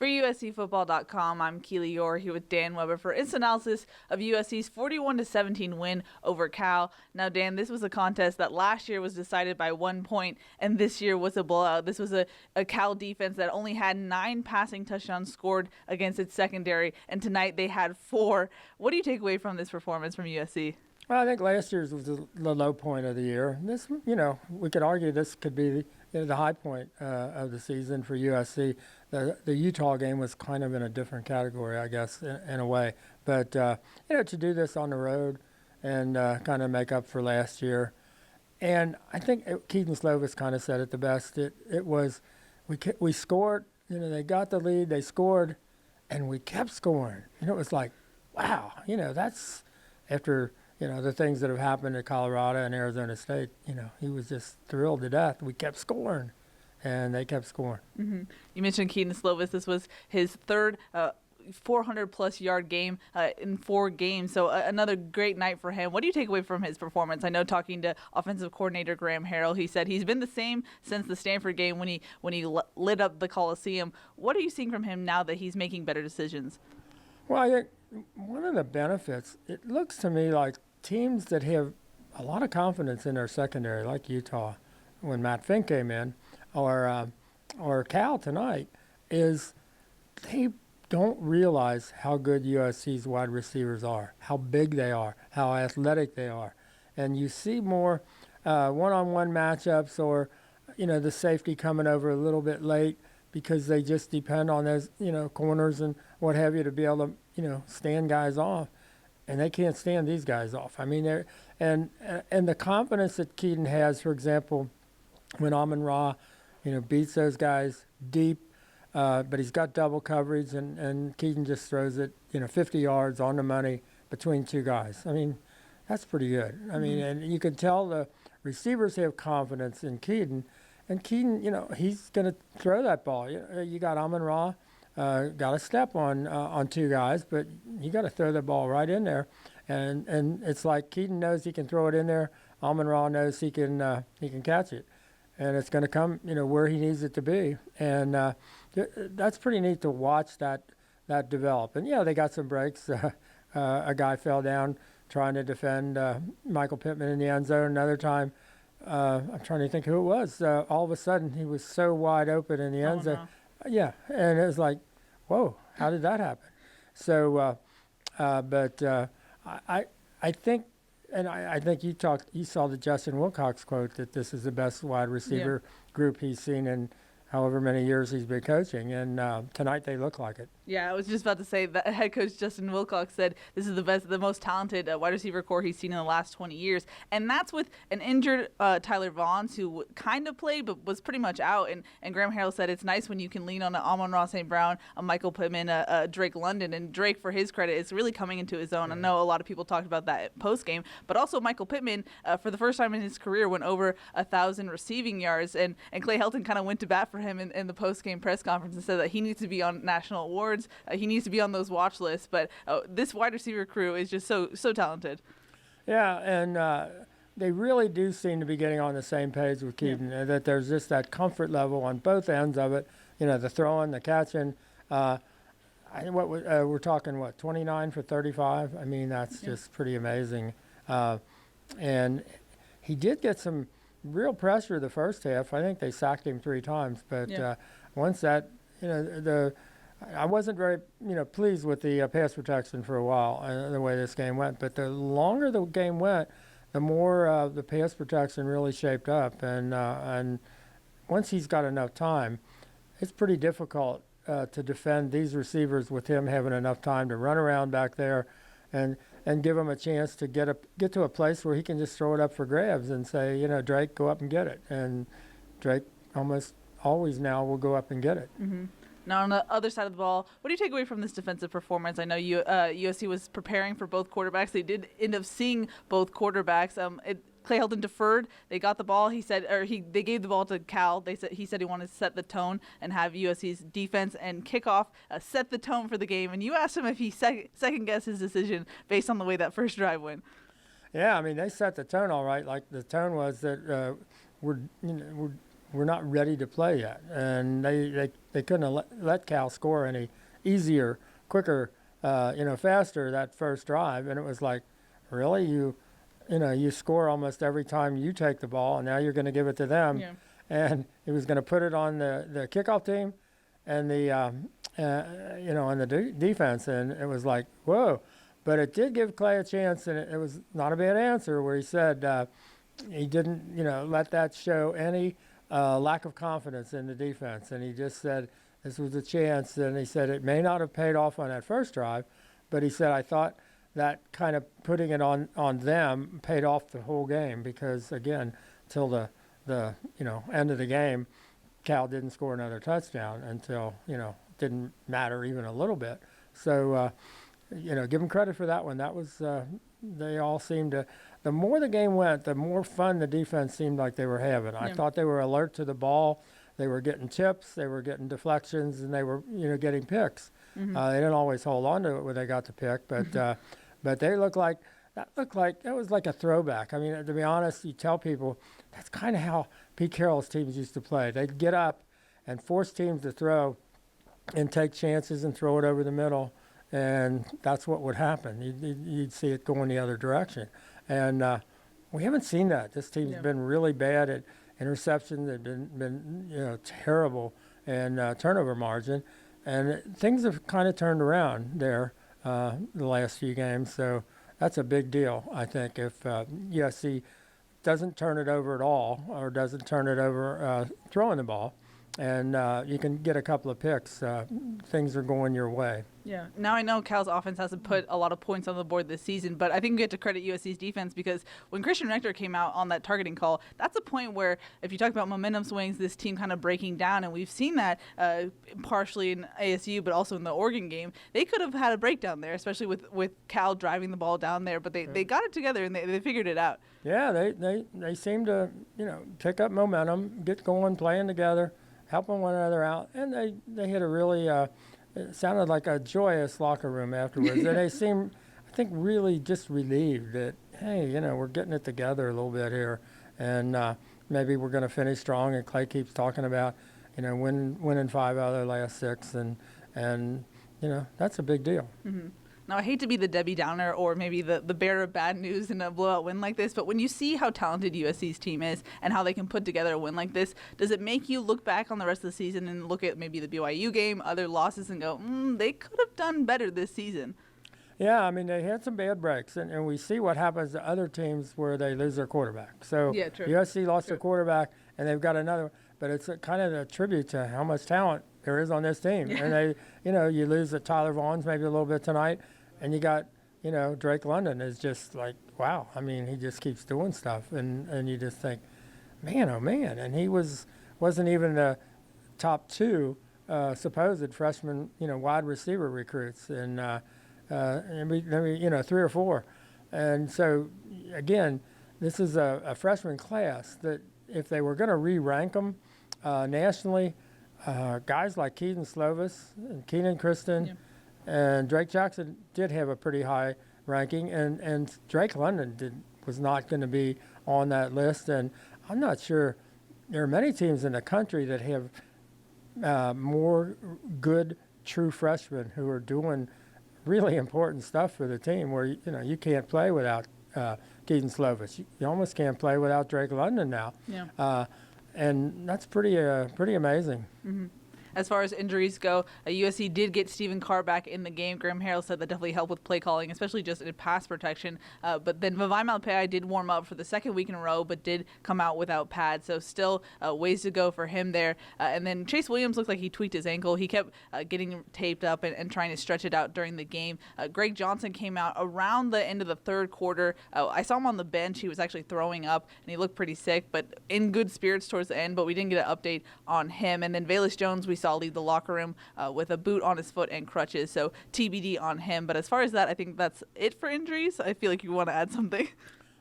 For USCFootball.com, I'm Keely Eure here with Dan Weber for instant analysis of USC's 41-17 win over Cal. Now, Dan, this was a contest that last year was decided by 1 point, and this year was a blowout. This was a Cal defense that only had 9 passing touchdowns scored against its secondary, and tonight they had 4. What do you take away from this performance from USC? Well, I think last year's was the low point of the year. This, we could argue this could be the high point of the season for USC. The Utah game was kind of in a different category, I guess, in a way. But to do this on the road and kind of make up for last year, and I think Keaton Slovis kind of said it the best. It was we scored. They got the lead, they scored, and we kept scoring. It was like, wow. That's after. The things that have happened at Colorado and Arizona State, he was just thrilled to death. We kept scoring, and they kept scoring. Mm-hmm. You mentioned Keaton Slovis. This was his third 400-plus yard game in 4 games, so another great night for him. What do you take away from his performance? I know talking to offensive coordinator Graham Harrell, he said he's been the same since the Stanford game when he lit up the Coliseum. What are you seeing from him now that he's making better decisions? Well, I think one of the benefits, it looks to me like teams that have a lot of confidence in their secondary, like Utah, when Matt Fink came in, or Cal tonight, is they don't realize how good USC's wide receivers are, how big they are, how athletic they are. And you see more one-on-one matchups or, the safety coming over a little bit late because they just depend on those, corners and what have you to be able to, stand guys off. And they can't stand these guys off. I mean, and the confidence that Keaton has, for example, when Amon-Ra, beats those guys deep, but he's got double coverage, and Keaton just throws it, 50 yards on the money between 2 guys. I mean, that's pretty good. I mean, and you can tell the receivers have confidence in Keaton, and Keaton, he's going to throw that ball. You got Amon-Ra. Got to step on 2 guys, but you got to throw the ball right in there, and it's like Keaton knows he can throw it in there. Amon-Ra knows he can catch it, and it's going to come where he needs it to be, and that's pretty neat to watch that develop. And they got some breaks. A guy fell down trying to defend Michael Pittman in the end zone. Another time, I'm trying to think who it was. All of a sudden, he was so wide open in the end zone. No. Yeah, and it was like, whoa, how did that happen? So, I think, and I think you saw the Justin Wilcox quote that this is the best wide receiver group he's seen in however many years he's been coaching, and tonight they look like it. Yeah, I was just about to say that head coach Justin Wilcox said this is the most talented wide receiver core he's seen in the last 20 years. And that's with an injured Tyler Vaughns, who kind of played but was pretty much out. And Graham Harrell said it's nice when you can lean on Amon-Ra St. Brown, a Michael Pittman, Drake London. And Drake, for his credit, is really coming into his own. I know a lot of people talked about that post-game. But also Michael Pittman, for the first time in his career, went over 1,000 receiving yards. And Clay Helton kind of went to bat for him in the post-game press conference and said that he needs to be on national awards. He needs to be on those watch lists, but this wide receiver crew is just so talented. Yeah, and they really do seem to be getting on the same page with Keaton, that there's just that comfort level on both ends of it, the throwing, the catching. We're talking, 29 for 35? I mean, that's just pretty amazing. And he did get some real pressure the first half. I think they sacked him 3 times, but once that, I wasn't very, pleased with the pass protection for a while, the way this game went. But the longer the game went, the more the pass protection really shaped up. And once he's got enough time, it's pretty difficult to defend these receivers with him having enough time to run around back there and give him a chance to get to a place where he can just throw it up for grabs and say, Drake, go up and get it. And Drake almost always now will go up and get it. Mm-hmm. Now, on the other side of the ball, what do you take away from this defensive performance? I know USC was preparing for both quarterbacks. They did end up seeing both quarterbacks. Clay Helton deferred. They got the ball. They gave the ball to Cal. He said he wanted to set the tone and have USC's defense and kickoff set the tone for the game. And you asked him if he second guessed his decision based on the way that first drive went. Yeah, I mean, they set the tone all right. Like the tone was that we're we're not ready to play yet. And they couldn't have let Cal score any easier, quicker, faster that first drive. And it was like, really? You score almost every time you take the ball, and now you're going to give it to them. Yeah. And he was going to put it on the kickoff team and on the defense. And it was like, whoa. But it did give Clay a chance, and it was not a bad answer where he said he didn't, let that show any lack of confidence in the defense. And he just said this was a chance. And he said it may not have paid off on that first drive, but he said, I thought that kind of putting it on them paid off the whole game because, again, till the end of the game, Cal didn't score another touchdown until, didn't matter even a little bit. So, give them credit for that one. That was, they all seemed to, the more the game went, the more fun the defense seemed like they were having. Yeah. I thought they were alert to the ball. They were getting tips, they were getting deflections, and they were, getting picks. Mm-hmm. They didn't always hold on to it when they got the pick, but they looked like that was like a throwback. I mean, to be honest, you tell people that's kind of how Pete Carroll's teams used to play. They'd get up and force teams to throw and take chances and throw it over the middle, and that's what would happen. You'd see it going the other direction, and we haven't seen that. This team's been really bad at interceptions. They've been terrible and turnover margin, and things have kind of turned around there the last few games. So that's a big deal, I think, if USC doesn't turn it over at all or doesn't turn it over throwing the ball, and you can get a couple of picks. Things are going your way. Yeah. Now I know Cal's offense hasn't put a lot of points on the board this season, but I think you get to credit USC's defense because when Christian Rector came out on that targeting call, that's a point where if you talk about momentum swings, this team kind of breaking down, and we've seen that partially in ASU, but also in the Oregon game. They could have had a breakdown there, especially with Cal driving the ball down there, but they got it together and they figured it out. Yeah, they seem to, pick up momentum, get going, playing together, helping one another out, and they hit a really it sounded like a joyous locker room afterwards. And they seemed, I think, really just relieved that, hey, we're getting it together a little bit here, and maybe we're going to finish strong. And Clay keeps talking about, winning 5 out of their last 6, and that's a big deal. Mm-hmm. Now, I hate to be the Debbie Downer or maybe the bearer of bad news in a blowout win like this, but when you see how talented USC's team is and how they can put together a win like this, does it make you look back on the rest of the season and look at maybe the BYU game, other losses, and go, they could have done better this season? Yeah, I mean, they had some bad breaks, and we see what happens to other teams where they lose their quarterback. So yeah, true. USC lost their quarterback, and they've got another, but it's kind of a tribute to how much talent there is on this team. And they, you lose at Tyler Vaughn's maybe a little bit tonight, and you got, Drake London is just like, wow. I mean, he just keeps doing stuff, and you just think, man, oh man. And he wasn't even the top 2 supposed freshman, wide receiver recruits, and maybe 3 or 4. And so, again, this is a freshman class that if they were going to re-rank them nationally, guys like Keaton Slovis and Keenan Kristen and Drake Jackson did have a pretty high ranking, and Drake London was not going to be on that list. And I'm not sure there are many teams in the country that have more good true freshmen who are doing really important stuff for the team where, you can't play without Keaton Slovis. You almost can't play without Drake London now. Yeah. And that's pretty amazing. Mm-hmm. As far as injuries go, USC did get Stephen Carr back in the game. Graham Harrell said that definitely helped with play calling, especially just in pass protection. But then Vavai Malpai did warm up for the second week in a row, but did come out without pads. So still ways to go for him there. And then Chase Williams looked like he tweaked his ankle. He kept getting taped up and trying to stretch it out during the game. Greg Johnson came out around the end of the third quarter. I saw him on the bench. He was actually throwing up, and he looked pretty sick, but in good spirits towards the end. But we didn't get an update on him. And then Velus Jones, we saw leave the locker room with a boot on his foot and crutches, so TBD on him. But as far as that, I think that's it for injuries. I feel like you want to add something.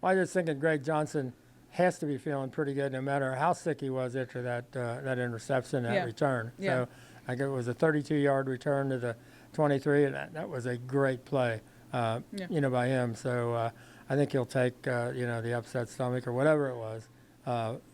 Well, I just thinking Greg Johnson has to be feeling pretty good no matter how sick he was after that interception, that return. Yeah. So I guess it was a 32-yard return to the 23, and that was a great play, by him. So I think he'll take, the upset stomach or whatever it was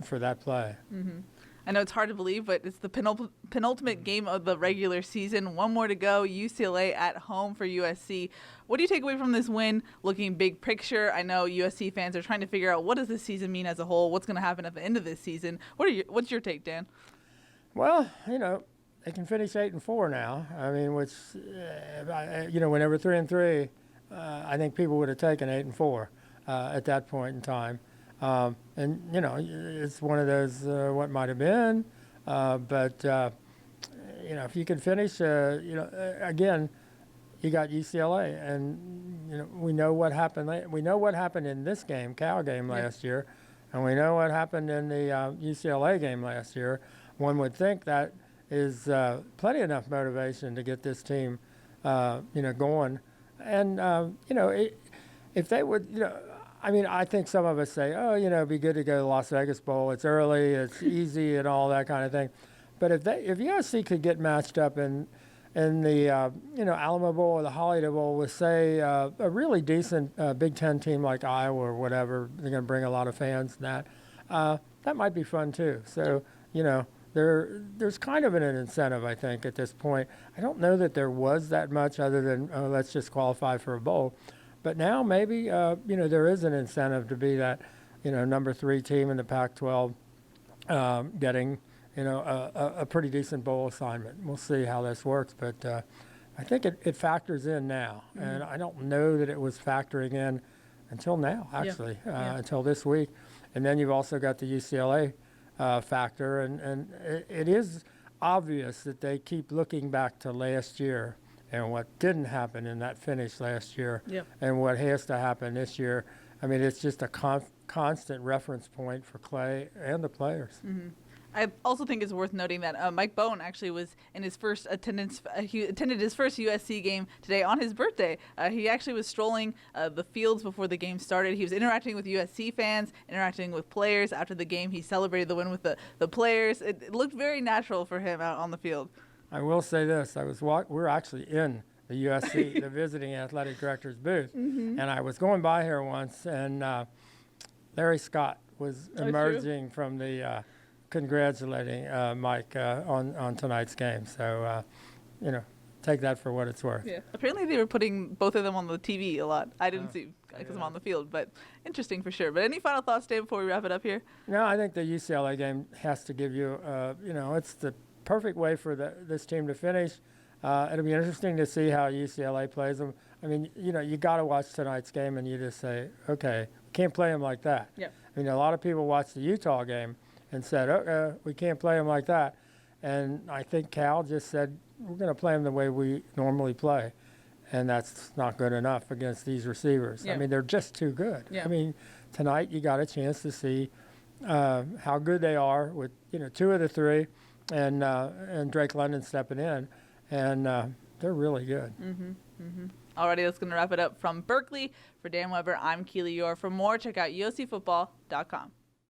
for that play. Mm-hmm. I know it's hard to believe, but it's the penultimate game of the regular season. One more to go. UCLA at home for USC. What do you take away from this win? Looking big picture, I know USC fans are trying to figure out what does this season mean as a whole. What's going to happen at the end of this season? What's your take, Dan? Well, they can finish 8-4 now. I mean, which when they were 3-3, I think people would have taken 8-4 at that point in time. It's one of those what might have been, but if you can finish, again, you got UCLA, and we know what happened. We know what happened in this game, Cal game last year, and we know what happened in the UCLA game last year. One would think that is plenty enough motivation to get this team, going, and if they would, I think some of us say, it'd be good to go to the Las Vegas Bowl. It's early, it's easy, and all that kind of thing. But if USC could get matched up in the Alamo Bowl or the Holiday Bowl with, say, a really decent Big Ten team like Iowa or whatever, they're going to bring a lot of fans. And that might be fun too. So there's kind of an incentive, I think, at this point. I don't know that there was that much other than let's just qualify for a bowl. But now maybe, there is an incentive to be that, number 3 team in the Pac-12 getting, a pretty decent bowl assignment. We'll see how this works. But I think it factors in now. Mm-hmm. And I don't know that it was factoring in until now, actually, until this week. And then you've also got the UCLA factor. And it is obvious that they keep looking back to last year and what didn't happen in that finish last year, and what has to happen this year. I mean, it's just a constant reference point for Clay and the players. Mm-hmm. I also think it's worth noting that Mike Bowen actually was in his first attendance. He attended his first USC game today on his birthday. He actually was strolling the fields before the game started. He was interacting with USC fans, interacting with players. After the game, he celebrated the win with the players. It looked very natural for him out on the field. I will say this: we're actually in the USC, the visiting athletic director's booth, and I was going by here once, and Larry Scott was emerging from the congratulating Mike on tonight's game. So, take that for what it's worth. Yeah. Apparently, they were putting both of them on the TV a lot. I didn't see because I'm on the field, but interesting for sure. But any final thoughts, Dave, before we wrap it up here? No, I think the UCLA game has to give you, it's the perfect way for this team to finish. It'll be interesting to see how UCLA plays them. I mean, you got to watch tonight's game and you just say, okay, we can't play them like that. Yeah. I mean, a lot of people watched the Utah game and said, we can't play them like that. And I think Cal just said, we're going to play them the way we normally play. And that's not good enough against these receivers. Yeah. I mean, they're just too good. Yeah. I mean, tonight you got a chance to see how good they are with, 2 of the 3. And Drake London stepping in, and they're really good. Alrighty, that's going to wrap it up from Berkeley. For Dan Weber, I'm Keely Eure. For more, check out USCfootball.com.